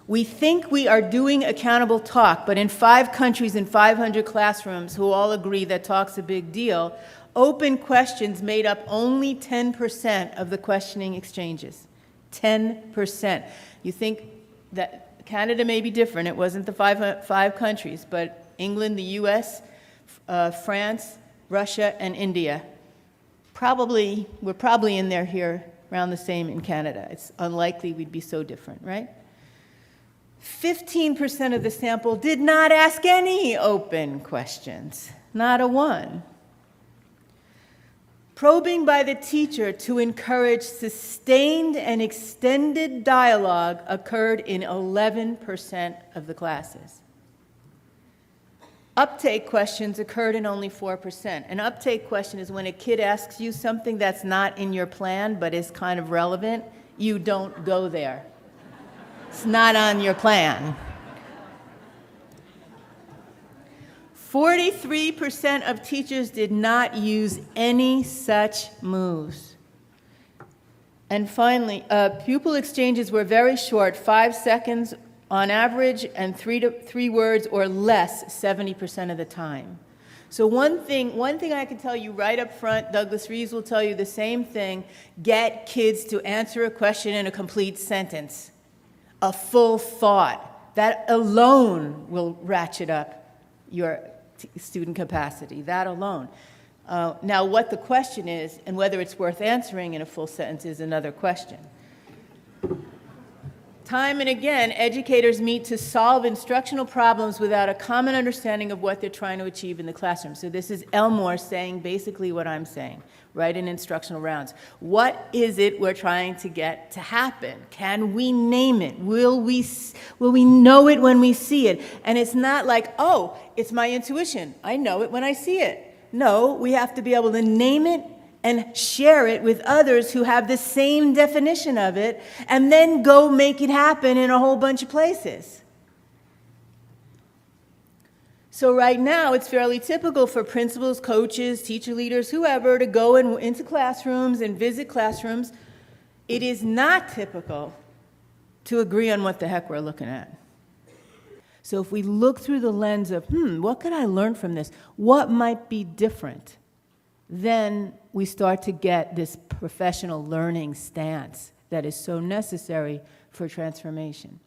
We think we are doing accountable talk, but in 5 countries and 500 classrooms who all agree that talk's a big deal, open questions made up only 10% of the questioning exchanges. 10%. You think that Canada may be different. It wasn't the five countries, but England, the US, France, Russia, and India. We're probably in there here around the same in Canada. It's unlikely we'd be so different, right? 15% of the sample did not ask any open questions, not a one. Probing by the teacher to encourage sustained and extended dialogue occurred in 11% of the classes. Uptake questions occurred in only 4%. An uptake question is when a kid asks you something that's not in your plan but is kind of relevant, you don't go there. It's not on your plan. 43% of teachers did not use any such moves. And finally, pupil exchanges were very short, 5 seconds on average, and 3 words or less 70% of the time. So one thing I can tell you right up front, Douglas Reeves will tell you the same thing: get kids to answer a question in a complete sentence, a full thought. That alone will ratchet up your student capacity, that alone. Now, what the question is and whether it's worth answering in a full sentence is another question. Time and again, educators meet to solve instructional problems without a common understanding of what they're trying to achieve in the classroom. So this is Elmore saying basically what I'm saying, right, in instructional rounds. What is it we're trying to get to happen? Can we name it? Will we know it when we see it? And it's not like, oh, it's my intuition. I know it when I see it. No, we have to be able to name it and share it with others who have the same definition of it, and then go make it happen in a whole bunch of places. So right now, it's fairly typical for principals, coaches, teacher leaders, whoever, to go into classrooms and visit classrooms. It is not typical to agree on what the heck we're looking at. So if we look through the lens of, what could I learn from this? What might be different? Then we start to get this professional learning stance that is so necessary for transformation.